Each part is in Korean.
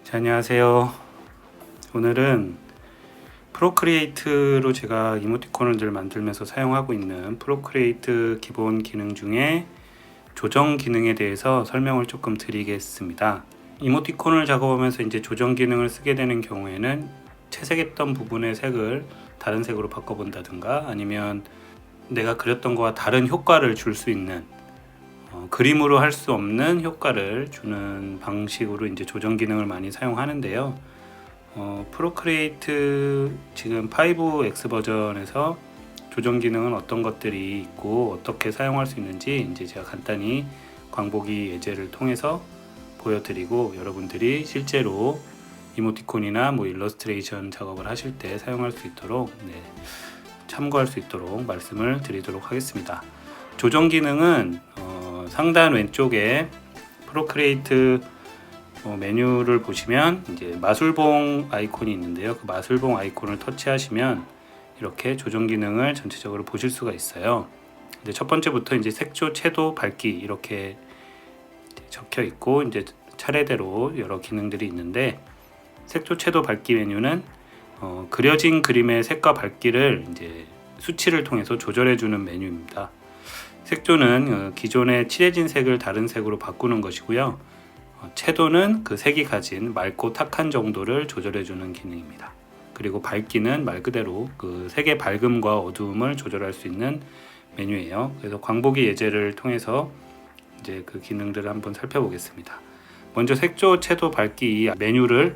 자, 안녕하세요. 오늘은 프로크리에이트로 제가 이모티콘을 늘 만들면서 사용하고 있는 프로크리에이트 기본 기능 중에 조정 기능에 대해서 설명을 조금 드리겠습니다. 이모티콘을 작업하면서 이제 조정 기능을 쓰게 되는 경우에는 채색했던 부분의 색을 다른 색으로 바꿔본다든가, 아니면 내가 그렸던 거와 다른 효과를 줄 수 있는 그림으로 할 수 없는 효과를 주는 방식으로 이제 조정 기능을 많이 사용하는데요. 프로크리에이트 지금 5X 버전에서 조정 기능은 어떤 것들이 있고 어떻게 사용할 수 있는지 이제 제가 간단히 광보기 예제를 통해서 보여드리고, 여러분들이 실제로 이모티콘이나 일러스트레이션 작업을 하실 때 사용할 수 있도록 참고할 수 있도록 말씀을 드리도록 하겠습니다. 조정 기능은 상단 왼쪽에 프로크리에이트 메뉴를 보시면 이제 마술봉 아이콘이 있는데요. 그 마술봉 아이콘을 터치하시면 이렇게 조정 기능을 전체적으로 보실 수가 있어요. 근데 첫 번째부터 이제 색조, 채도, 밝기 이렇게 적혀 있고, 이제 차례대로 여러 기능들이 있는데, 색조, 채도, 밝기 메뉴는 그려진 그림의 색과 밝기를 이제 수치를 통해서 조절해주는 메뉴입니다. 색조는 기존의 칠해진 색을 다른 색으로 바꾸는 것이고요. 채도는 그 색이 가진 맑고 탁한 정도를 조절해주는 기능입니다. 그리고 밝기는 말 그대로 그 색의 밝음과 어두움을 조절할 수 있는 메뉴예요. 그래서 광보기 예제를 통해서 이제 그 기능들을 한번 살펴보겠습니다. 먼저 색조, 채도, 밝기 이 메뉴를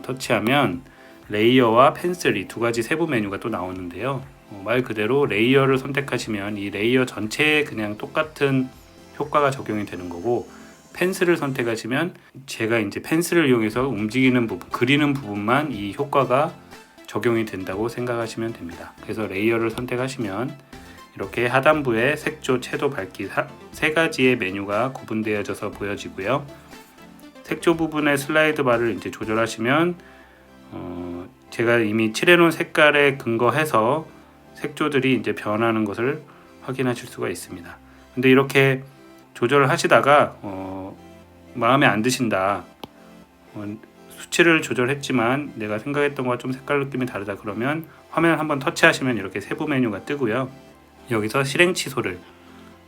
터치하면 레이어와 펜슬 이 두 가지 세부 메뉴가 또 나오는데요. 말 그대로 레이어를 선택하시면 이 레이어 전체에 그냥 똑같은 효과가 적용이 되는 거고, 펜슬을 선택하시면 제가 이제 펜슬을 이용해서 움직이는 부분, 그리는 부분만 이 효과가 적용이 된다고 생각하시면 됩니다. 그래서 레이어를 선택하시면 이렇게 하단부에 색조, 채도, 밝기 세 가지의 메뉴가 구분되어져서 보여지고요. 색조 부분의 슬라이드 바를 이제 조절하시면 제가 이미 칠해놓은 색깔에 근거해서 색조들이 이제 변하는 것을 확인하실 수가 있습니다. 근데 이렇게 조절을 하시다가 마음에 안 드신다, 수치를 조절했지만 내가 생각했던 것과 좀 색깔 느낌이 다르다, 그러면 화면을 한번 터치하시면 이렇게 세부 메뉴가 뜨고요. 여기서 실행 취소를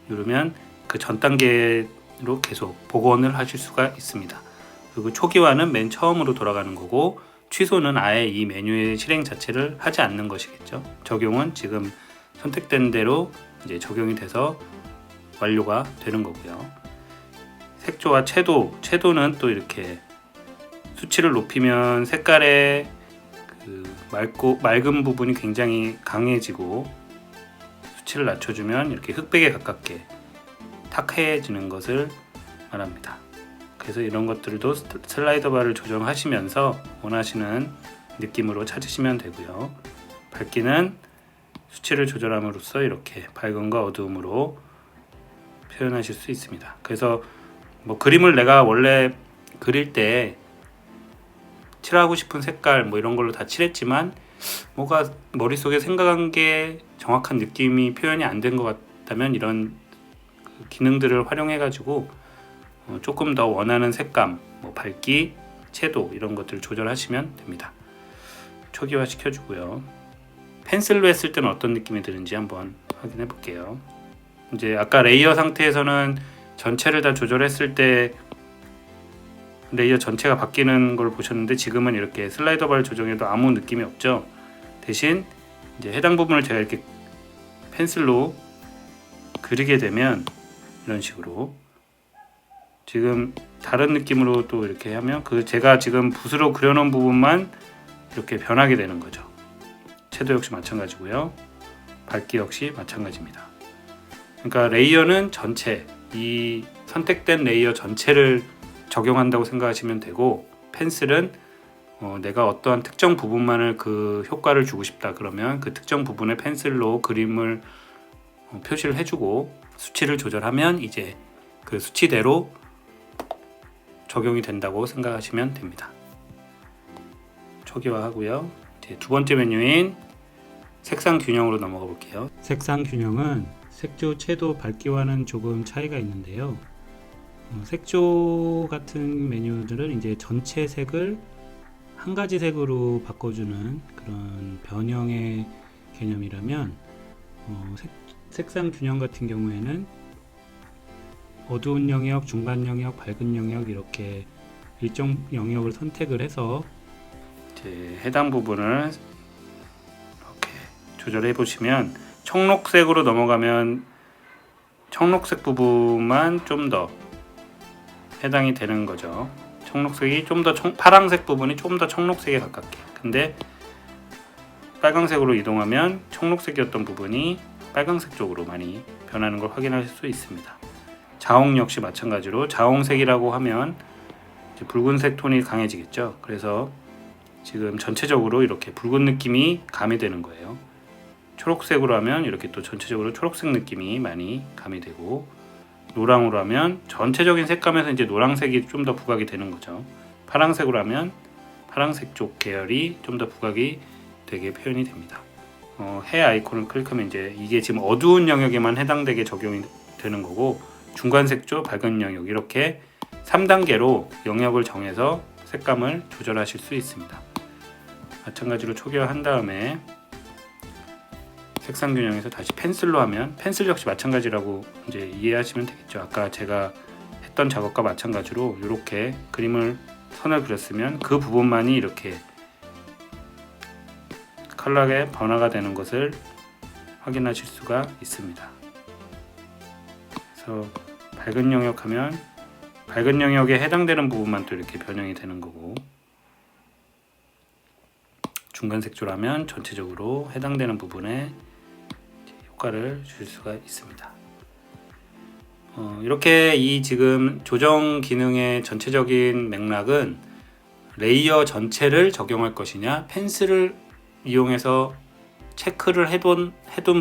누르면 그 전 단계로 계속 복원을 하실 수가 있습니다. 그리고 초기화는 맨 처음으로 돌아가는 거고, 취소는 아예 이 메뉴의 실행 자체를 하지 않는 것이겠죠. 적용은 지금 선택된 대로 이제 적용이 돼서 완료가 되는 거고요. 색조와 채도는 또 이렇게 수치를 높이면 색깔의 그 맑은 부분이 굉장히 강해지고, 수치를 낮춰주면 이렇게 흑백에 가깝게 탁해지는 것을 말합니다. 그래서 이런 것들도 슬라이더 바를 조정하시면서 원하시는 느낌으로 찾으시면 되고요. 밝기는 수치를 조절함으로써 이렇게 밝음과 어두움으로 표현하실 수 있습니다. 그래서 그림을 내가 원래 그릴 때 칠하고 싶은 색깔 이런 걸로 다 칠했지만 뭐가 머릿속에 생각한 게 정확한 느낌이 표현이 안 된 것 같다면 이런 기능들을 활용해 가지고 조금 더 원하는 색감, 밝기, 채도 이런 것들을 조절하시면 됩니다. 초기화 시켜주고요. 펜슬로 했을 때는 어떤 느낌이 드는지 한번 확인해 볼게요. 이제 아까 레이어 상태에서는 전체를 다 조절했을 때 레이어 전체가 바뀌는 걸 보셨는데, 지금은 이렇게 슬라이더 바를 조정해도 아무 느낌이 없죠. 대신 이제 해당 부분을 제가 이렇게 펜슬로 그리게 되면 이런 식으로 지금 다른 느낌으로 또 이렇게 하면 제가 지금 붓으로 그려놓은 부분만 이렇게 변하게 되는 거죠. 채도 역시 마찬가지고요. 밝기 역시 마찬가지입니다. 그러니까 레이어는 전체, 이 선택된 레이어 전체를 적용한다고 생각하시면 되고, 펜슬은 내가 어떠한 특정 부분만을 그 효과를 주고 싶다 그러면 그 특정 부분에 펜슬로 그림을 표시를 해주고, 수치를 조절하면 이제 그 수치대로 적용이 된다고 생각하시면 됩니다. 초기화하고요. 이제 두 번째 메뉴인 색상 균형으로 넘어가 볼게요. 색상 균형은 색조, 채도, 밝기와는 조금 차이가 있는데요. 색조 같은 메뉴들은 이제 전체 색을 한 가지 색으로 바꿔주는 그런 변형의 개념이라면, 색상 균형 같은 경우에는 어두운 영역, 중간 영역, 밝은 영역 이렇게 일정 영역을 선택을 해서 이제 해당 부분을 이렇게 조절해 보시면, 청록색으로 넘어가면 청록색 부분만 좀 더 해당이 되는 거죠. 청록색이 좀 더 파란색 부분이 좀 더 청록색에 가깝게. 근데 빨강색으로 이동하면 청록색이었던 부분이 빨강색 쪽으로 많이 변하는 걸 확인하실 수 있습니다. 자홍 역시 마찬가지로, 자홍색이라고 하면 이제 붉은색 톤이 강해지겠죠. 그래서 지금 전체적으로 이렇게 붉은 느낌이 가미되는 거예요. 초록색으로 하면 이렇게 또 전체적으로 초록색 느낌이 많이 가미되고, 노랑으로 하면 전체적인 색감에서 이제 노란색이 좀 더 부각이 되는 거죠. 파란색으로 하면 파란색 쪽 계열이 좀 더 부각이 되게 표현이 됩니다. 해 아이콘을 클릭하면 이제 이게 지금 어두운 영역에만 해당되게 적용이 되는 거고, 중간 색조, 밝은 영역 이렇게 3단계로 영역을 정해서 색감을 조절하실 수 있습니다. 마찬가지로 초기화한 다음에 색상 균형에서 다시 펜슬로 하면, 펜슬 역시 마찬가지라고 이제 이해하시면 되겠죠. 아까 제가 했던 작업과 마찬가지로 이렇게 그림을 선을 그렸으면 그 부분만이 이렇게 컬러의 변화가 되는 것을 확인하실 수가 있습니다. 그래서 밝은 영역 하면 밝은 영역에 해당되는 부분만 또 이렇게 변형이 되는 거고, 중간 색조라면 전체적으로 해당되는 부분에 효과를 줄 수가 있습니다. 이렇게 이 지금 조정 기능의 전체적인 맥락은 레이어 전체를 적용할 것이냐, 펜슬을 이용해서 체크를 해둔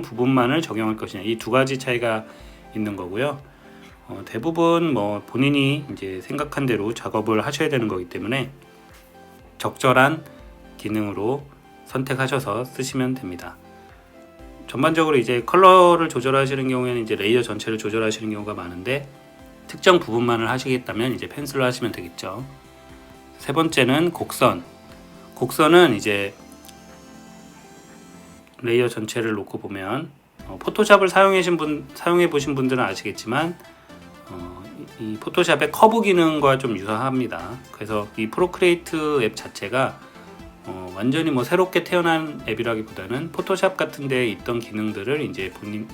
부분만을 적용할 것이냐, 이 두 가지 차이가 있는 거고요. 대부분 뭐 본인이 이제 생각한 대로 작업을 하셔야 되는 거기 때문에 적절한 기능으로 선택하셔서 쓰시면 됩니다. 전반적으로 이제 컬러를 조절하시는 경우에는 이제 레이어 전체를 조절하시는 경우가 많은데, 특정 부분만을 하시겠다면 이제 펜슬로 하시면 되겠죠. 세 번째는 곡선. 곡선은 이제 레이어 전체를 놓고 보면, 포토샵을 사용해 보신 분들은 아시겠지만, 이 포토샵의 커브 기능과 좀 유사합니다. 그래서 이 프로크리에이트 앱 자체가 완전히 뭐 새롭게 태어난 앱이라기보다는 포토샵 같은 데에 있던 기능들을 이제 본인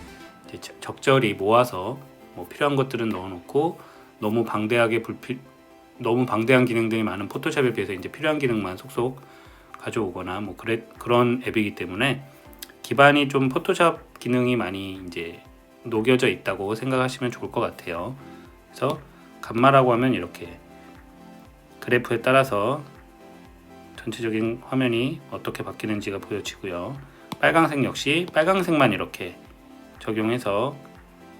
이제 적절히 모아서 뭐 필요한 것들은 넣어놓고, 너무 방대한 기능들이 많은 포토샵에 비해서 이제 필요한 기능만 속속 가져오거나 뭐 그런 앱이기 때문에 기반이 좀 포토샵 기능이 많이 이제 녹여져 있다고 생각하시면 좋을 것 같아요. 그래서 감마라고 하면 이렇게 그래프에 따라서 전체적인 화면이 어떻게 바뀌는지가 보여지고요. 빨강색 역시 빨강색만 이렇게 적용해서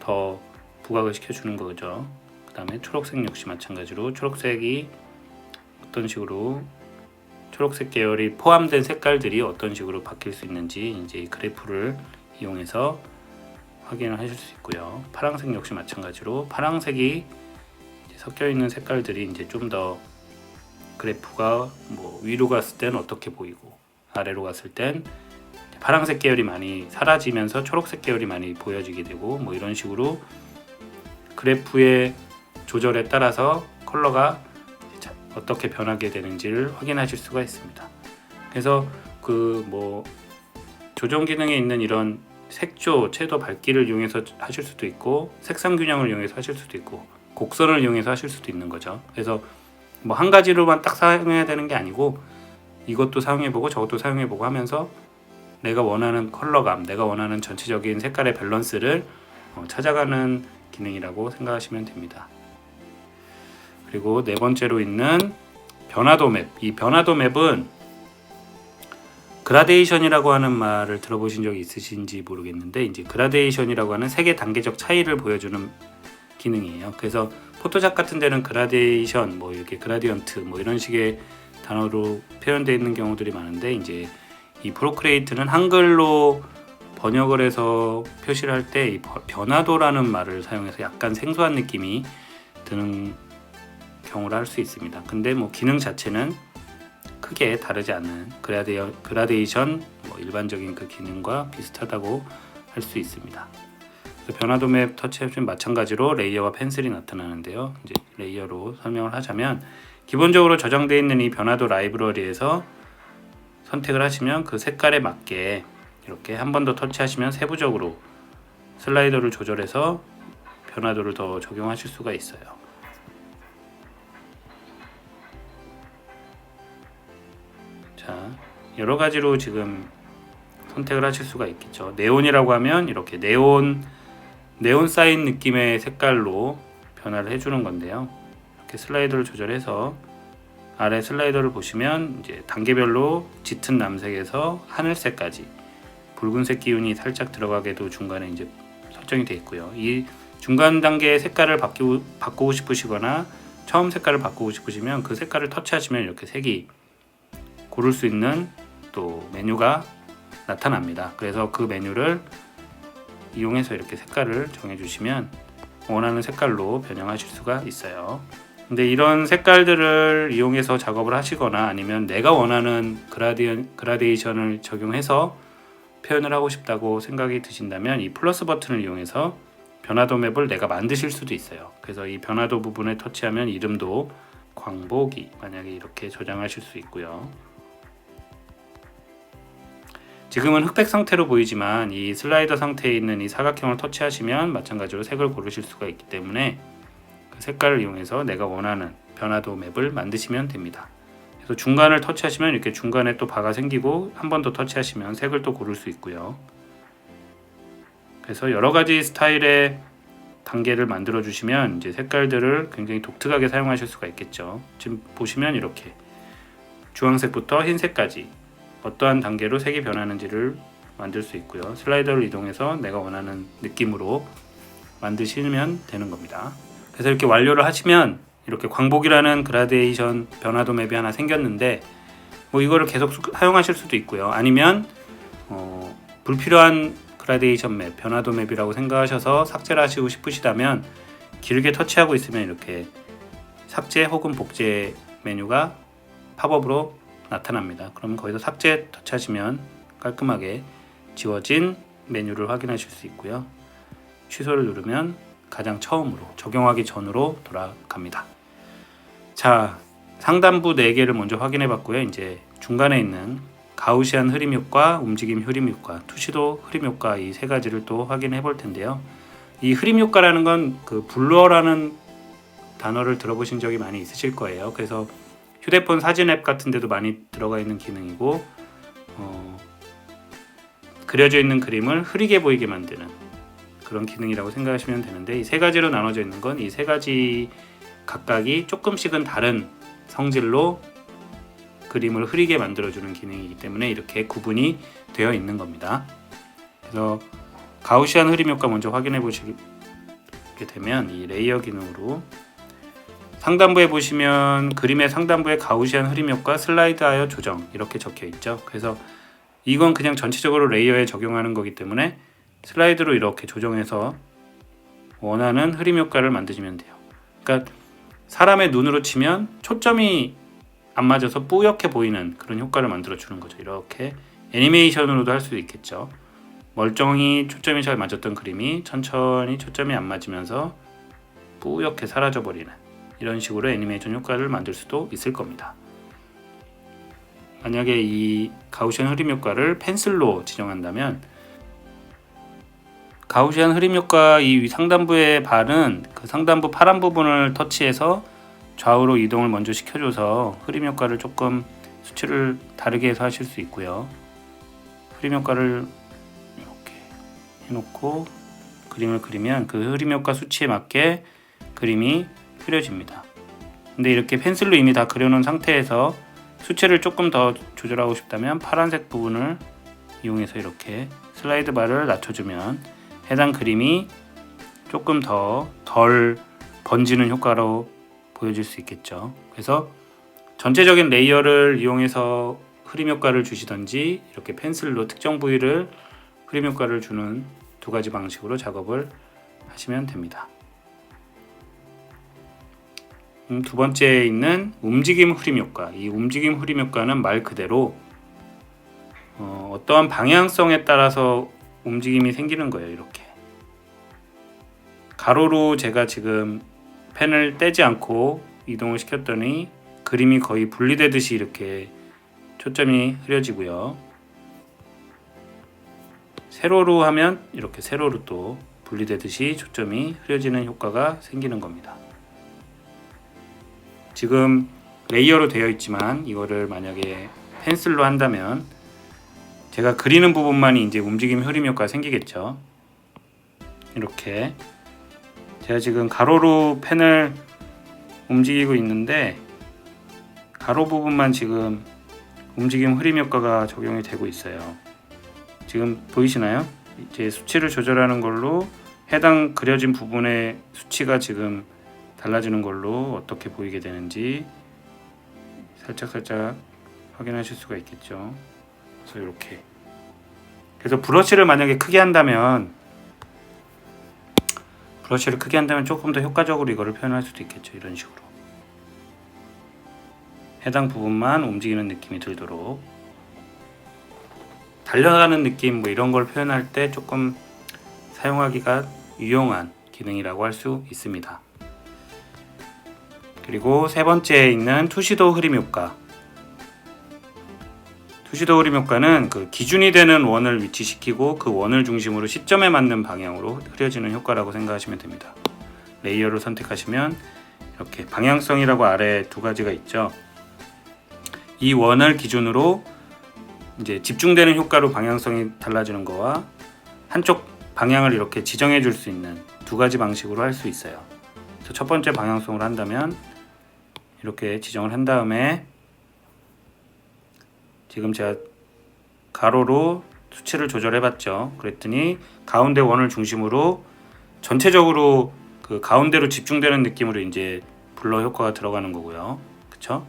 더 부각을 시켜주는 거죠. 그 다음에 초록색 역시 마찬가지로 초록색이 어떤 식으로, 초록색 계열이 포함된 색깔들이 어떤 식으로 바뀔 수 있는지 이제 그래프를 이용해서 확인을 하실 수 있고요. 파란색 역시 마찬가지로 파란색이 섞여 있는 색깔들이 이제 좀 더 그래프가 뭐 위로 갔을 땐 어떻게 보이고, 아래로 갔을 땐 파란색 계열이 많이 사라지면서 초록색 계열이 많이 보여지게 되고, 뭐 이런 식으로 그래프의 조절에 따라서 컬러가 어떻게 변하게 되는지를 확인하실 수가 있습니다. 그래서 그 뭐 조정 기능에 있는 이런 색조, 채도, 밝기를 이용해서 하실 수도 있고, 색상 균형을 이용해서 하실 수도 있고, 곡선을 이용해서 하실 수도 있는 거죠. 그래서 뭐 한 가지로만 딱 사용해야 되는 게 아니고, 이것도 사용해보고 저것도 사용해보고 하면서 내가 원하는 컬러감, 내가 원하는 전체적인 색깔의 밸런스를 찾아가는 기능이라고 생각하시면 됩니다. 그리고 네 번째로 있는 변화도 맵. 이 변화도 맵은 그라데이션이라고 하는 말을 들어보신 적이 있으신지 모르겠는데, 이제 그라데이션이라고 하는 색의 단계적 차이를 보여주는 기능이에요. 그래서 포토샵 같은 데는 그라데이션, 뭐 이렇게 그라디언트 뭐 이런 식의 단어로 표현되어 있는 경우들이 많은데, 이제 이 프로크리에이트는 한글로 번역을 해서 표시를 할 때 이 변화도라는 말을 사용해서 약간 생소한 느낌이 드는 경우를 할 수 있습니다. 근데 뭐 기능 자체는 크게 다르지 않는 그라데이션 일반적인 그 기능과 비슷하다고 할 수 있습니다. 변화도 맵 터치해주면 마찬가지로 레이어와 펜슬이 나타나는데요. 이제 레이어로 설명을 하자면 기본적으로 저장되어 있는 이 변화도 라이브러리에서 선택을 하시면 그 색깔에 맞게 이렇게 한 번 더 터치하시면 세부적으로 슬라이더를 조절해서 변화도를 더 적용하실 수가 있어요. 자, 여러 가지로 지금 선택을 하실 수가 있겠죠. 네온이라고 하면 이렇게 네온 사인 느낌의 색깔로 변화를 해주는 건데요. 이렇게 슬라이더를 조절해서 아래 슬라이더를 보시면 이제 단계별로 짙은 남색에서 하늘색까지 붉은색 기운이 살짝 들어가게도 중간에 이제 설정이 되어 있고요. 이 중간 단계의 색깔을 바꾸고 싶으시거나 처음 색깔을 바꾸고 싶으시면 그 색깔을 터치하시면 이렇게 색이 고를 수 있는 또 메뉴가 나타납니다. 그래서 그 메뉴를 이용해서 이렇게 색깔을 정해주시면 원하는 색깔로 변형하실 수가 있어요. 근데 이런 색깔들을 이용해서 작업을 하시거나 아니면 내가 원하는 그라데이션을 적용해서 표현을 하고 싶다고 생각이 드신다면 이 플러스 버튼을 이용해서 변화도 맵을 내가 만드실 수도 있어요. 그래서 이 변화도 부분에 터치하면 이름도 광복이 만약에 이렇게 저장하실 수 있고요. 지금은 흑백 상태로 보이지만 이 슬라이더 상태에 있는 이 사각형을 터치하시면 마찬가지로 색을 고르실 수가 있기 때문에 그 색깔을 이용해서 내가 원하는 변화도 맵을 만드시면 됩니다. 그래서 중간을 터치하시면 이렇게 중간에 또 바가 생기고 한 번 더 터치하시면 색을 또 고를 수 있고요. 그래서 여러 가지 스타일의 단계를 만들어 주시면 이제 색깔들을 굉장히 독특하게 사용하실 수가 있겠죠. 지금 보시면 이렇게 주황색부터 흰색까지 어떠한 단계로 색이 변하는지를 만들 수 있고요. 슬라이더를 이동해서 내가 원하는 느낌으로 만드시면 되는 겁니다. 그래서 이렇게 완료를 하시면 이렇게 광복이라는 그라데이션 변화도 맵이 하나 생겼는데 뭐 이거를 계속 사용하실 수도 있고요. 아니면 불필요한 그라데이션 맵, 변화도 맵이라고 생각하셔서 삭제를 하시고 싶으시다면 길게 터치하고 있으면 이렇게 삭제 혹은 복제 메뉴가 팝업으로 나타납니다. 그럼 거기서 삭제 터치하시면 깔끔하게 지워진 메뉴를 확인하실 수 있고요. 취소를 누르면 가장 처음으로 적용하기 전으로 돌아갑니다. 자, 상단부 4개를 먼저 확인해 봤고요. 이제 중간에 있는 가우시안 흐림 효과, 움직임 흐림 효과, 투시도 흐림 효과 이 3가지를 또 확인해 볼 텐데요. 이 흐림 효과라는 건 그 블러라는 단어를 들어보신 적이 많이 있으실 거예요. 그래서 휴대폰 사진 앱 같은 데도 많이 들어가 있는 기능이고 그려져 있는 그림을 흐리게 보이게 만드는 그런 기능이라고 생각하시면 되는데 이 3가지로 나눠져 있는 건 이 3가지 각각이 조금씩은 다른 성질로 그림을 흐리게 만들어주는 기능이기 때문에 이렇게 구분이 되어 있는 겁니다. 그래서 가우시안 흐림 효과 먼저 확인해 보시게 되면 이 레이어 기능으로 상단부에 보시면 그림의 상단부에 가우시안 흐림 효과 슬라이드하여 조정 이렇게 적혀 있죠. 그래서 이건 그냥 전체적으로 레이어에 적용하는 거기 때문에 슬라이드로 이렇게 조정해서 원하는 흐림 효과를 만드시면 돼요. 그러니까 사람의 눈으로 치면 초점이 안 맞아서 뿌옇게 보이는 그런 효과를 만들어 주는 거죠. 이렇게 애니메이션으로도 할 수 있겠죠. 멀쩡히 초점이 잘 맞았던 그림이 천천히 초점이 안 맞으면서 뿌옇게 사라져 버리는 이런 식으로 애니메이션 효과를 만들 수도 있을 겁니다. 만약에 이 가우시안 흐림 효과를 펜슬로 지정한다면 가우시안 흐림 효과 이 상단부의 발은 그 상단부 파란 부분을 터치해서 좌우로 이동을 먼저 시켜줘서 흐림 효과를 조금 수치를 다르게 해서 하실 수 있고요. 흐림 효과를 이렇게 해놓고 그림을 그리면 그 흐림 효과 수치에 맞게 그림이 흐려집니다. 근데 이렇게 펜슬로 이미 다 그려놓은 상태에서 수치를 조금 더 조절하고 싶다면 파란색 부분을 이용해서 이렇게 슬라이드 바를 낮춰주면 해당 그림이 조금 더 덜 번지는 효과로 보여질 수 있겠죠. 그래서 전체적인 레이어를 이용해서 흐림 효과를 주시던지 이렇게 펜슬로 특정 부위를 흐림 효과를 주는 2가지 방식으로 작업을 하시면 됩니다. 두 번째에 있는 움직임 흐림 효과. 이 움직임 흐림 효과는 말 그대로 어떠한 방향성에 따라서 움직임이 생기는 거예요. 이렇게 가로로 제가 지금 펜을 떼지 않고 이동을 시켰더니 그림이 거의 분리되듯이 이렇게 초점이 흐려지고요. 세로로 하면 이렇게 세로로 또 분리되듯이 초점이 흐려지는 효과가 생기는 겁니다. 지금 레이어로 되어 있지만 이거를 만약에 펜슬로 한다면 제가 그리는 부분만이 이제 움직임 흐림 효과가 생기겠죠. 이렇게 제가 지금 가로로 펜을 움직이고 있는데 가로 부분만 지금 움직임 흐림 효과가 적용이 되고 있어요. 지금 보이시나요? 이제 수치를 조절하는 걸로 해당 그려진 부분의 수치가 지금 달라지는 걸로 어떻게 보이게 되는지 살짝 확인하실 수가 있겠죠. 그래서 이렇게 그래서 브러쉬를 만약에 크게 한다면 조금 더 효과적으로 이거를 표현할 수도 있겠죠. 이런 식으로 해당 부분만 움직이는 느낌이 들도록 달려가는 느낌 뭐 이런 걸 표현할 때 조금 사용하기가 유용한 기능이라고 할 수 있습니다. 그리고 세 번째에 있는 투시도 흐림 효과. 투시도 흐림 효과는 그 기준이 되는 원을 위치시키고 그 원을 중심으로 시점에 맞는 방향으로 흐려지는 효과라고 생각하시면 됩니다. 레이어를 선택하시면 이렇게 방향성이라고 아래 두 가지가 있죠. 이 원을 기준으로 이제 집중되는 효과로 방향성이 달라지는 거와 한쪽 방향을 이렇게 지정해 줄 수 있는 두 가지 방식으로 할 수 있어요. 그래서 첫 번째 방향성으로 한다면 이렇게 지정을 한 다음에 지금 제가 가로로 수치를 조절해 봤죠. 그랬더니 가운데 원을 중심으로 전체적으로 그 가운데로 집중되는 느낌으로 이제 블러 효과가 들어가는 거고요. 그쵸?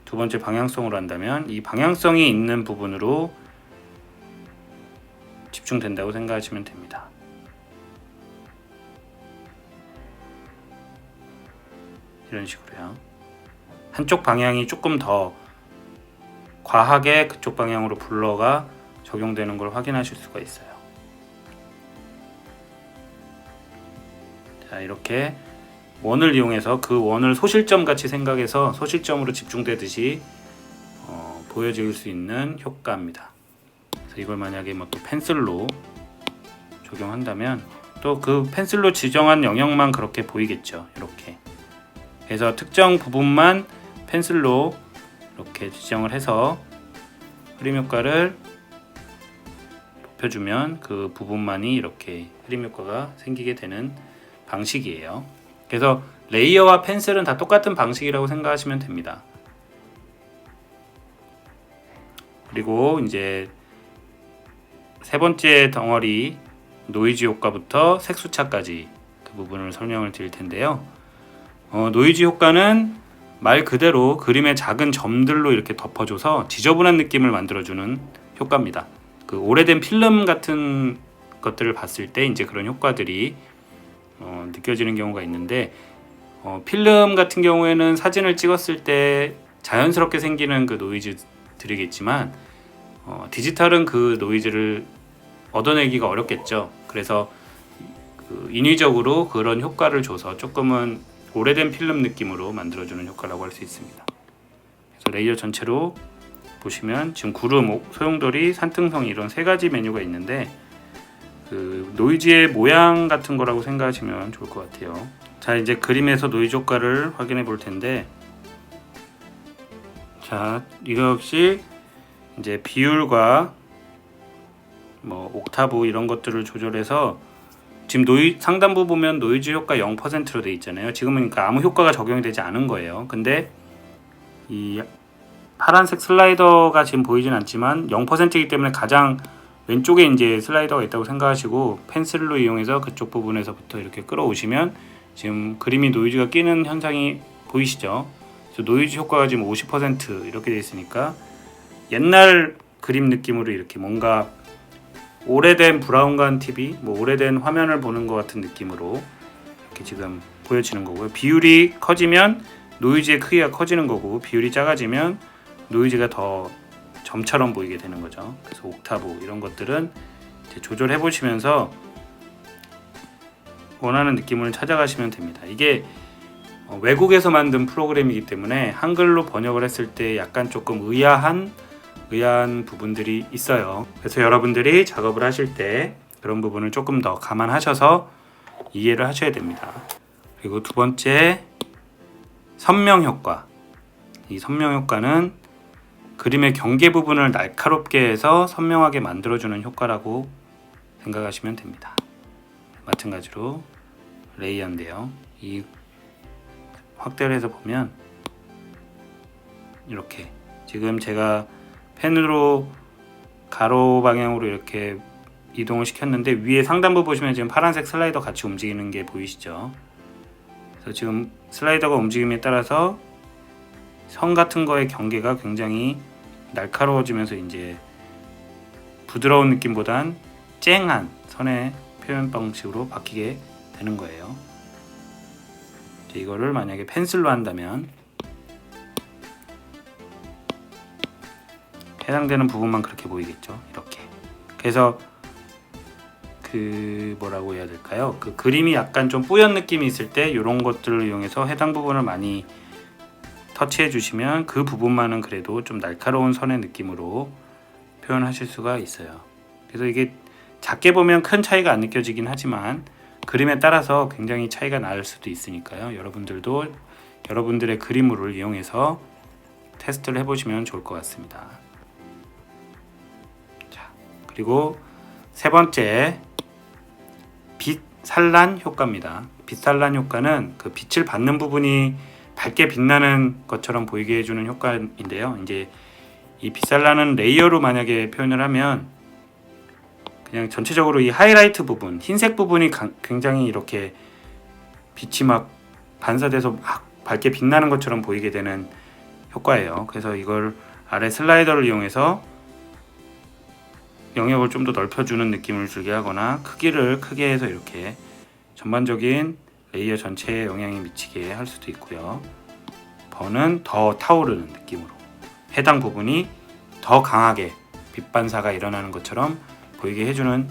두 번째 방향성으로 한다면 이 방향성이 있는 부분으로 집중된다고 생각하시면 됩니다. 이런 식으로요. 한쪽 방향이 조금 더 과하게 그쪽 방향으로 블러가 적용되는 걸 확인하실 수가 있어요. 자, 이렇게 원을 이용해서 그 원을 소실점 같이 생각해서 소실점으로 집중되듯이 보여질 수 있는 효과입니다. 그래서 이걸 만약에 뭐 또 펜슬로 적용한다면 또 그 펜슬로 지정한 영역만 그렇게 보이겠죠. 이렇게 그래서 특정 부분만 펜슬로 이렇게 지정을 해서 흐림 효과를 높여주면 그 부분만이 이렇게 흐림 효과가 생기게 되는 방식이에요. 그래서 레이어와 펜슬은 다 똑같은 방식이라고 생각하시면 됩니다. 그리고 이제 세 번째 덩어리 노이즈 효과부터 색수차까지 그 부분을 설명을 드릴 텐데요. 노이즈 효과는 말 그대로 그림의 작은 점들로 이렇게 덮어줘서 지저분한 느낌을 만들어주는 효과입니다. 그 오래된 필름 같은 것들을 봤을 때 이제 그런 효과들이 느껴지는 경우가 있는데 필름 같은 경우에는 사진을 찍었을 때 자연스럽게 생기는 그 노이즈들이겠지만 디지털은 그 노이즈를 얻어내기가 어렵겠죠. 그래서 그 인위적으로 그런 효과를 줘서 조금은 오래된 필름 느낌으로 만들어주는 효과라고 할 수 있습니다. 그래서 레이어 전체로 보시면 지금 구름, 소용돌이, 산등성 이런 세 가지 메뉴가 있는데 그 노이즈의 모양 같은 거라고 생각하시면 좋을 것 같아요. 자, 이제 그림에서 노이즈 효과를 확인해 볼 텐데, 자, 이거 역시 이제 비율과 뭐 옥타브 이런 것들을 조절해서 지금 상단부 보면 노이즈 효과 0%로 돼 있잖아요. 지금은 그러니까 아무 효과가 적용이 되지 않은 거예요. 근데 이 파란색 슬라이더가 지금 보이진 않지만 0%이기 때문에 가장 왼쪽에 이제 슬라이더가 있다고 생각하시고 펜슬로 이용해서 그쪽 부분에서부터 이렇게 끌어오시면 지금 그림이 노이즈가 끼는 현상이 보이시죠? 그래서 노이즈 효과가 지금 50% 이렇게 돼 있으니까 옛날 그림 느낌으로 이렇게 뭔가 오래된 브라운관 TV, 뭐 오래된 화면을 보는 것 같은 느낌으로 이렇게 지금 보여지는 거고요. 비율이 커지면 노이즈의 크기가 커지는 거고, 비율이 작아지면 노이즈가 더 점처럼 보이게 되는 거죠. 그래서 옥타브 이런 것들은 이제 조절해 보시면서 원하는 느낌을 찾아가시면 됩니다. 이게 외국에서 만든 프로그램이기 때문에 한글로 번역을 했을 때 약간 조금 의아한 부분들이 있어요. 그래서 여러분들이 작업을 하실 때 그런 부분을 조금 더 감안하셔서 이해를 하셔야 됩니다. 그리고 두 번째, 선명 효과. 이 선명 효과는 그림의 경계 부분을 날카롭게 해서 선명하게 만들어주는 효과라고 생각하시면 됩니다. 마찬가지로 레이어인데요. 이 확대를 해서 보면 이렇게 지금 제가 펜으로 가로 방향으로 이렇게 이동을 시켰는데 위에 상단부 보시면 지금 파란색 슬라이더 같이 움직이는 게 보이시죠? 그래서 지금 슬라이더가 움직임에 따라서 선 같은 거의 경계가 굉장히 날카로워지면서 이제 부드러운 느낌보단 쨍한 선의 표현 방식으로 바뀌게 되는 거예요. 이제 이거를 만약에 펜슬로 한다면 해당되는 부분만 그렇게 보이겠죠. 이렇게. 그래서 그 뭐라고 해야 될까요? 그 그림이 약간 좀 뿌연 느낌이 있을 때 이런 것들을 이용해서 해당 부분을 많이 터치해 주시면 그 부분만은 그래도 좀 날카로운 선의 느낌으로 표현하실 수가 있어요. 그래서 이게 작게 보면 큰 차이가 안 느껴지긴 하지만 그림에 따라서 굉장히 차이가 날 수도 있으니까요. 여러분들도 여러분들의 그림물을 이용해서 테스트를 해보시면 좋을 것 같습니다. 자, 그리고 세 번째, 빛 산란 효과입니다. 빛 산란 효과는 그 빛을 받는 부분이 밝게 빛나는 것처럼 보이게 해주는 효과인데요. 이제 이 빛 산란은 레이어로 만약에 표현을 하면 그냥 전체적으로 이 하이라이트 부분, 흰색 부분이 굉장히 이렇게 빛이 막 반사돼서 막 밝게 빛나는 것처럼 보이게 되는 효과예요. 그래서 이걸 아래 슬라이더를 이용해서 영역을 좀 더 넓혀주는 느낌을 주게 하거나 크기를 크게 해서 이렇게 전반적인 레이어 전체에 영향이 미치게 할 수도 있고요. 번은 더 타오르는 느낌으로 해당 부분이 더 강하게 빛 반사가 일어나는 것처럼 보이게 해주는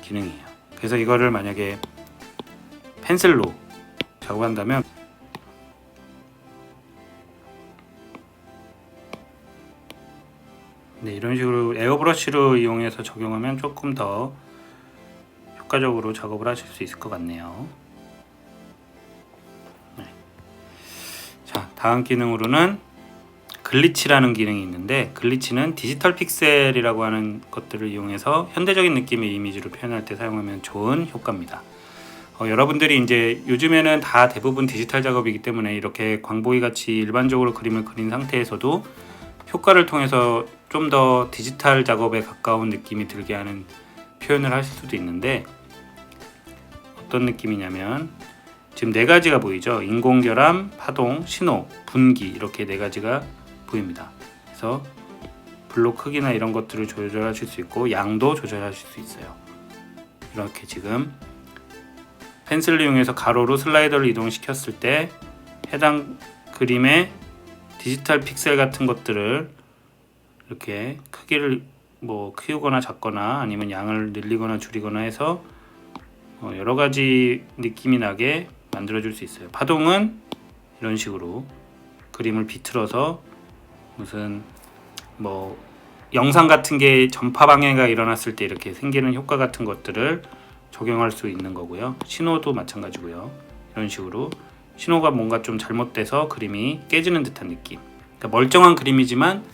기능이에요. 그래서 이거를 만약에 펜슬로 작업한다면 네, 이런 식으로 에어브러쉬로 이용해서 적용하면 조금 더 효과적으로 작업을 하실 수 있을 것 같네요. 네. 자, 다음 기능으로는 글리치라는 기능이 있는데, 글리치는 디지털 픽셀이라고 하는 것들을 이용해서 현대적인 느낌의 이미지로 표현할 때 사용하면 좋은 효과입니다. 여러분들이 이제 요즘에는 다 대부분 디지털 작업이기 때문에 이렇게 광보기 같이 일반적으로 그림을 그린 상태에서도 효과를 통해서 좀 더 디지털 작업에 가까운 느낌이 들게 하는 표현을 하실 수도 있는데, 어떤 느낌이냐면 지금 네 가지가 보이죠. 인공결함, 파동, 신호, 분기, 이렇게 네 가지가 보입니다. 그래서 블록 크기나 이런 것들을 조절하실 수 있고 양도 조절하실 수 있어요. 이렇게 지금 펜슬을 이용해서 가로로 슬라이더를 이동시켰을 때 해당 그림의 디지털 픽셀 같은 것들을 이렇게 크기를 뭐 키우거나 작거나 아니면 양을 늘리거나 줄이거나 해서 여러 가지 느낌이 나게 만들어 줄 수 있어요. 파동은 이런 식으로 그림을 비틀어서 무슨 뭐 영상 같은 게 전파 방해가 일어났을 때 이렇게 생기는 효과 같은 것들을 적용할 수 있는 거고요. 신호도 마찬가지고요. 이런 식으로 신호가 뭔가 좀 잘못돼서 그림이 깨지는 듯한 느낌. 그러니까 멀쩡한 그림이지만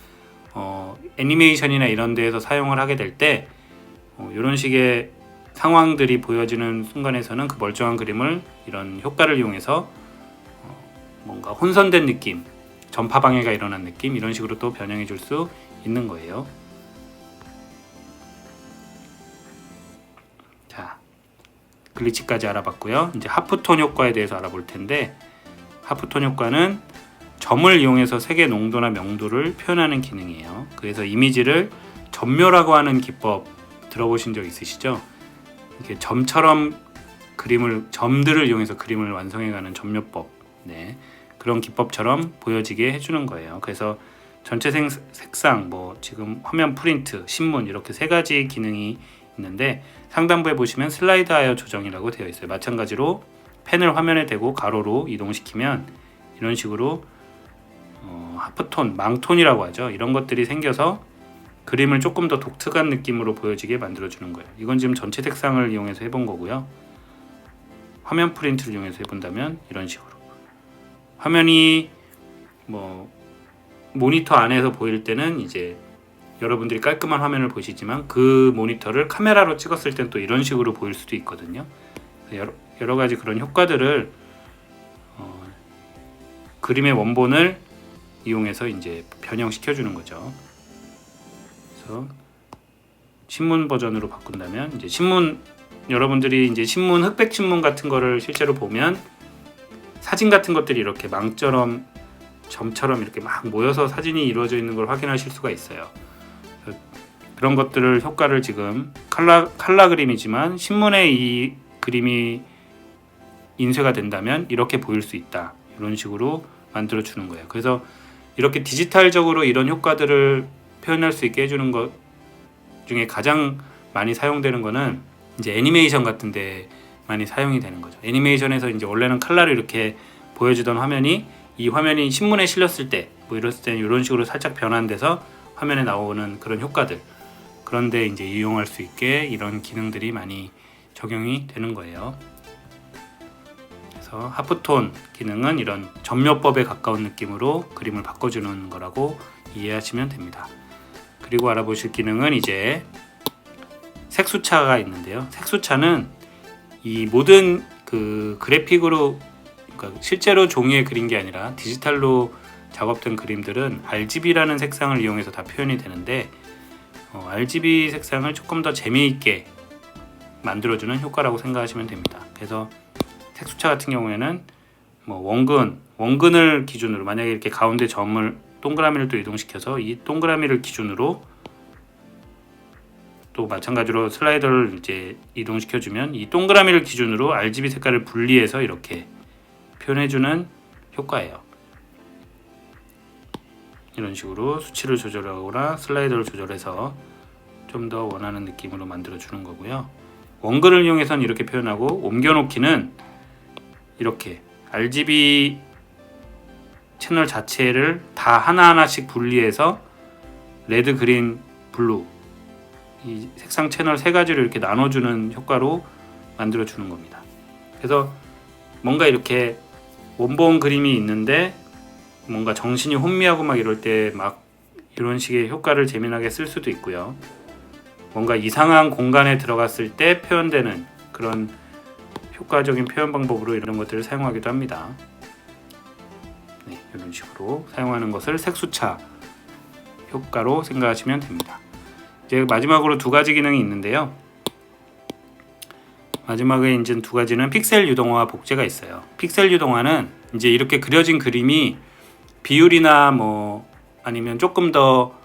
애니메이션이나 이런 데에서 사용을 하게 될 때 이런 식의 상황들이 보여지는 순간에서는 그 멀쩡한 그림을 이런 효과를 이용해서 뭔가 혼선된 느낌, 전파 방해가 일어난 느낌, 이런 식으로 또 변형해 줄 수 있는 거예요. 자, 글리치까지 알아봤고요. 이제 하프톤 효과에 대해서 알아볼 텐데, 하프톤 효과는 점을 이용해서 색의 농도나 명도를 표현하는 기능이에요. 그래서 이미지를 점묘라고 하는 기법 들어보신 적 있으시죠? 이렇게 점처럼 점들을 이용해서 그림을 완성해가는 점묘법, 네, 그런 기법처럼 보여지게 해주는 거예요. 그래서 전체 색상, 뭐 지금 화면 프린트, 신문 이렇게 세 가지 기능이 있는데 상단부에 보시면 슬라이드하여 조정이라고 되어 있어요. 마찬가지로 펜을 화면에 대고 가로로 이동시키면 이런 식으로 하프톤, 망톤이라고 하죠. 이런 것들이 생겨서 그림을 조금 더 독특한 느낌으로 보여지게 만들어주는 거예요. 이건 지금 전체 색상을 이용해서 해본 거고요. 화면 프린트를 이용해서 해본다면 이런 식으로 화면이 뭐 모니터 안에서 보일 때는 이제 여러분들이 깔끔한 화면을 보시지만 그 모니터를 카메라로 찍었을 땐 또 이런 식으로 보일 수도 있거든요. 여러 가지 그런 효과들을 그림의 원본을 이용해서 이제 변형시켜 주는 거죠. 그래서 신문 버전으로 바꾼다면 이제 여러분들이 이제 흑백 신문 같은 거를 실제로 보면 사진 같은 것들이 이렇게 망처럼 점처럼 이렇게 막 모여서 사진이 이루어져 있는 걸 확인하실 수가 있어요. 그런 것들을 효과를 지금 칼라 그림이지만 신문에 이 그림이 인쇄가 된다면 이렇게 보일 수 있다. 이런 식으로 만들어 주는 거예요. 그래서 이렇게 디지털적으로 이런 효과들을 표현할 수 있게 해주는 것 중에 가장 많이 사용되는 거는 이제 애니메이션 같은 데 많이 사용이 되는 거죠. 애니메이션에서 이제 원래는 칼라를 이렇게 보여주던 화면이 이 화면이 신문에 실렸을 때 뭐 이랬을 때는 이런 식으로 살짝 변환돼서 화면에 나오는 그런 효과들, 그런데 이제 이용할 수 있게 이런 기능들이 많이 적용이 되는 거예요. 그래서 하프톤 기능은 이런 점묘법에 가까운 느낌으로 그림을 바꿔주는 거라고 이해하시면 됩니다. 그리고 알아보실 기능은 이제 색수차가 있는데요. 색수차는 이 모든 그 그래픽으로, 그러니까 실제로 종이에 그린 게 아니라 디지털로 작업된 그림들은 RGB라는 색상을 이용해서 다 표현이 되는데 RGB 색상을 조금 더 재미있게 만들어주는 효과라고 생각하시면 됩니다. 그래서 색수차 같은 경우에는 뭐 원근을 기준으로, 만약에 이렇게 가운데 동그라미를 또 이동시켜서 이 동그라미를 기준으로 또 마찬가지로 슬라이더를 이제 이동시켜주면 이 동그라미를 기준으로 RGB 색깔을 분리해서 이렇게 표현해주는 효과예요. 이런 식으로 수치를 조절하거나 슬라이더를 조절해서 좀 더 원하는 느낌으로 만들어주는 거고요. 원근을 이용해서는 이렇게 표현하고, 옮겨놓기는 이렇게 RGB 채널 자체를 다 하나하나씩 분리해서 레드, 그린, 블루 이 색상 채널 세 가지를 이렇게 나눠주는 효과로 만들어주는 겁니다. 그래서 뭔가 이렇게 원본 그림이 있는데 뭔가 정신이 혼미하고 막 이럴 때 막 이런 식의 효과를 재미나게 쓸 수도 있고요. 뭔가 이상한 공간에 들어갔을 때 표현되는 그런 효과적인 표현 방법으로 이런 것들을 사용하기도 합니다. 네, 이런 식으로 사용하는 것을 색수차 효과로 생각하시면 됩니다. 이제 마지막으로 두 가지 기능이 있는데요. 마지막에 이제 두 가지는 픽셀 유동화와 복제가 있어요. 픽셀 유동화는 이제 이렇게 그려진 그림이 비율이나 뭐 아니면 조금 더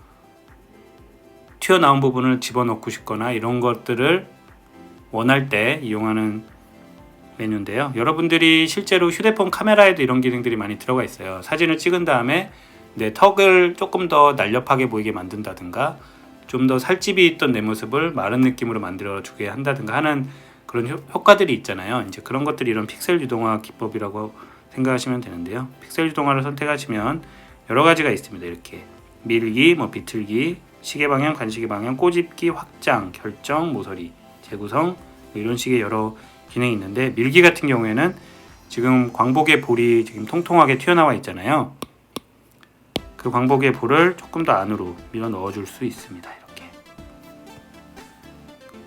튀어나온 부분을 집어넣고 싶거나 이런 것들을 원할 때 이용하는 메뉴인데요. 여러분들이 실제로 휴대폰 카메라에도 이런 기능들이 많이 들어가 있어요. 사진을 찍은 다음에 내 턱을 조금 더 날렵하게 보이게 만든다든가, 좀 더 살집이 있던 내 모습을 마른 느낌으로 만들어주게 한다든가 하는 그런 효과들이 있잖아요. 이제 그런 것들이 이런 픽셀 유동화 기법이라고 생각하시면 되는데요. 픽셀 유동화를 선택하시면 여러 가지가 있습니다. 이렇게 밀기, 뭐 비틀기, 시계 방향, 간시계 방향, 꼬집기, 확장, 결정, 모서리, 재구성, 뭐 이런 식의 여러 기능이 있는데, 밀기 같은 경우에는 지금 광복의 볼이 지금 통통하게 튀어나와 있잖아요. 그 광복의 볼을 조금 더 안으로 밀어 넣어줄 수 있습니다. 이렇게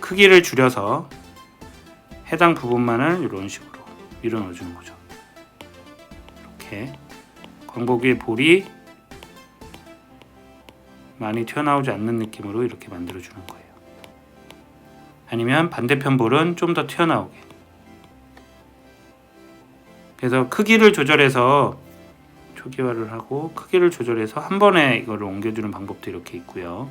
크기를 줄여서 해당 부분만을 이런 식으로 밀어 넣어주는 거죠. 이렇게 광복의 볼이 많이 튀어나오지 않는 느낌으로 이렇게 만들어주는 거예요. 아니면 반대편 볼은 좀 더 튀어나오게. 그래서 크기를 조절해서 초기화를 하고 크기를 조절해서 한 번에 이거를 옮겨주는 방법도 이렇게 있고요.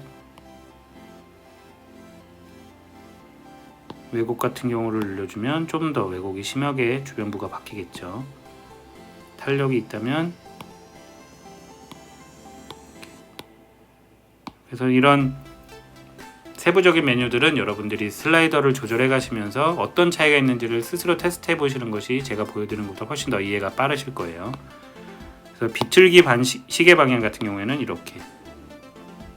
왜곡 같은 경우를 늘려주면 좀 더 왜곡이 심하게 주변부가 바뀌겠죠. 탄력이 있다면, 그래서 이런 세부적인 메뉴들은 여러분들이 슬라이더를 조절해 가시면서 어떤 차이가 있는지를 스스로 테스트해 보시는 것이 제가 보여드리는 것보다 훨씬 더 이해가 빠르실 거예요. 그래서 비틀기 시계 방향 같은 경우에는 이렇게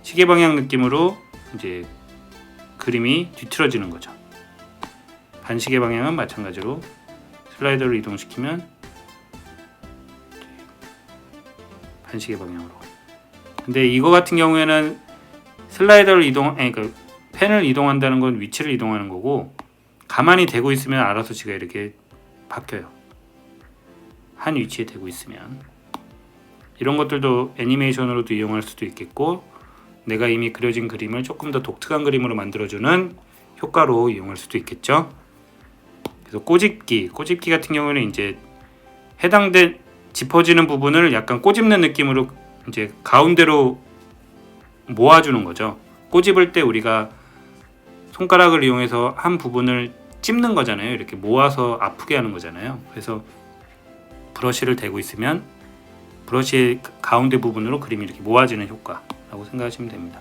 시계 방향 느낌으로 이제 그림이 뒤틀어지는 거죠. 반시계 방향은 마찬가지로 슬라이더를 이동시키면 반시계 방향으로. 근데 이거 같은 경우에는 슬라이더를 그러니까 펜을 이동한다는 건 위치를 이동하는 거고, 가만히 대고 있으면 알아서 지가 이렇게 바뀌어요. 한 위치에 대고 있으면. 이런 것들도 애니메이션으로도 이용할 수도 있겠고, 내가 이미 그려진 그림을 조금 더 독특한 그림으로 만들어주는 효과로 이용할 수도 있겠죠. 그래서 꼬집기 같은 경우는 이제 해당된 짚어지는 부분을 약간 꼬집는 느낌으로 이제 가운데로 모아주는 거죠. 꼬집을 때 우리가 손가락을 이용해서 한 부분을 찝는 거잖아요. 이렇게 모아서 아프게 하는 거잖아요. 그래서 브러쉬를 대고 있으면 브러쉬의 가운데 부분으로 그림이 이렇게 모아지는 효과라고 생각하시면 됩니다.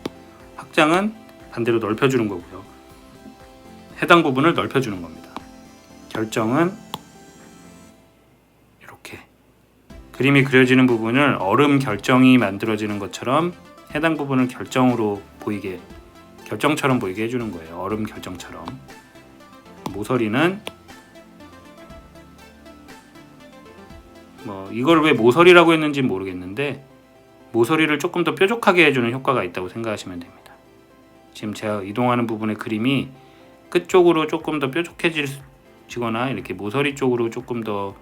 확장은 반대로 넓혀주는 거고요. 해당 부분을 넓혀주는 겁니다. 결정은 이렇게 그림이 그려지는 부분을 얼음 결정이 만들어지는 것처럼 해당 부분을 결정처럼 보이게 해주는 거예요. 얼음 결정처럼. 모서리는 이걸 왜 모서리라고 했는지 모르겠는데, 모서리를 조금 더 뾰족하게 해주는 효과가 있다고 생각하시면 됩니다. 지금 제가 이동하는 부분의 그림이 끝쪽으로 조금 더 뾰족해지거나 이렇게 모서리 쪽으로 조금 더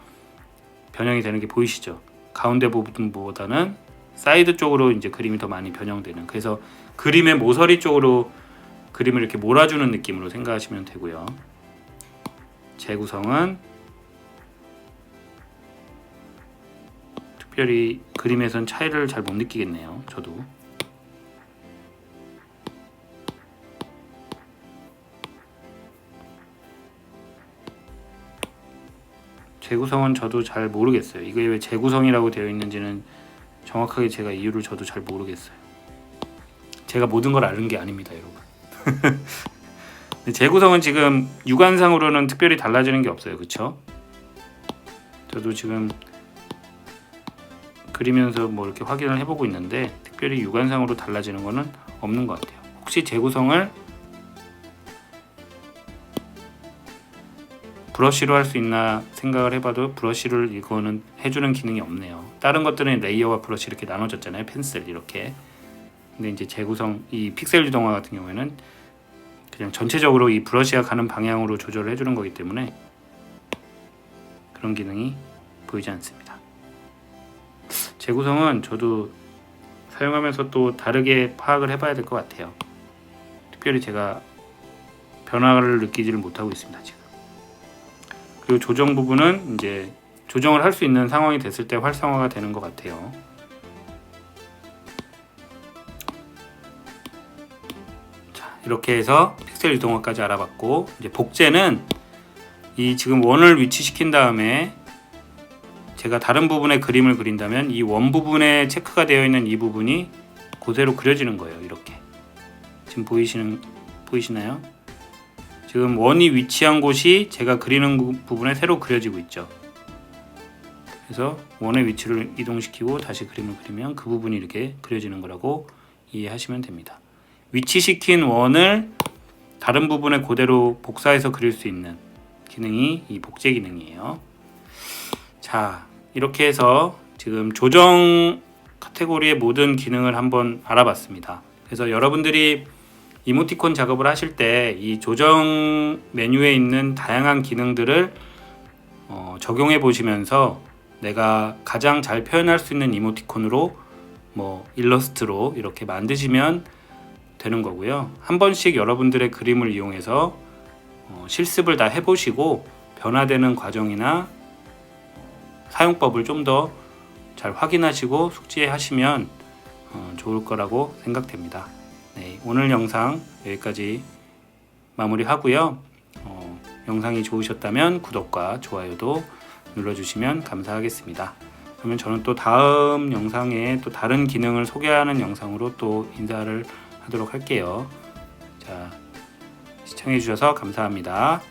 변형이 되는 게 보이시죠? 가운데 부분보다는 사이드 쪽으로 이제 그림이 더 많이 변형되는, 그래서 그림의 모서리 쪽으로 그림을 이렇게 몰아주는 느낌으로 생각하시면 되고요. 재구성은 특별히 그림에선 차이를 잘 못 느끼겠네요. 저도. 재구성은 저도 잘 모르겠어요. 이게 왜 재구성이라고 되어 있는지는 정확하게 제가 이유를 저도 잘 모르겠어요. 제가 모든 걸 아는 게 아닙니다, 여러분. 재구성은 지금 육안상으로는 특별히 달라지는 게 없어요. 그쵸? 저도 지금 그리면서 이렇게 확인을 해보고 있는데 특별히 육안상으로 달라지는 거는 없는 것 같아요. 혹시 재구성을 브러쉬로 할 수 있나 생각을 해봐도 브러쉬를 이거는 해주는 기능이 없네요. 다른 것들은 레이어와 브러쉬 이렇게 나눠졌잖아요. 펜슬 이렇게. 근데 이제 재구성, 이 픽셀 유동화 같은 경우에는 그냥 전체적으로 이 브러쉬가 가는 방향으로 조절을 해주는 거기 때문에 그런 기능이 보이지 않습니다. 재구성은 저도 사용하면서 또 다르게 파악을 해봐야 될 것 같아요. 특별히 제가 변화를 느끼지를 못하고 있습니다, 지금. 그리고 조정 부분은 이제 조정을 할 수 있는 상황이 됐을 때 활성화가 되는 것 같아요. 자, 이렇게 해서 픽셀 유동화까지 알아봤고, 이제 복제는 이 지금 원을 위치시킨 다음에 제가 다른 부분에 그림을 그린다면 이 원 부분에 체크가 되어 있는 이 부분이 그대로 그려지는 거예요. 이렇게 지금 보이시나요? 지금 원이 위치한 곳이 제가 그리는 부분에 새로 그려지고 있죠. 그래서 원의 위치를 이동시키고 다시 그림을 그리면 그 부분이 이렇게 그려지는 거라고 이해하시면 됩니다. 위치시킨 원을 다른 부분에 그대로 복사해서 그릴 수 있는 기능이 이 복제 기능이에요. 자, 이렇게 해서 지금 조정 카테고리의 모든 기능을 한번 알아봤습니다. 그래서 여러분들이 이모티콘 작업을 하실 때 이 조정 메뉴에 있는 다양한 기능들을 적용해 보시면서 내가 가장 잘 표현할 수 있는 이모티콘으로 일러스트로 이렇게 만드시면 되는 거고요. 한 번씩 여러분들의 그림을 이용해서 실습을 다 해보시고 변화되는 과정이나 사용법을 좀 더 잘 확인하시고 숙지하시면 좋을 거라고 생각됩니다. 네, 오늘 영상 여기까지 마무리하고요. 영상이 좋으셨다면 구독과 좋아요도 눌러주시면 감사하겠습니다. 그러면 저는 또 다음 영상에 또 다른 기능을 소개하는 영상으로 또 인사를 하도록 할게요. 자, 시청해 주셔서 감사합니다.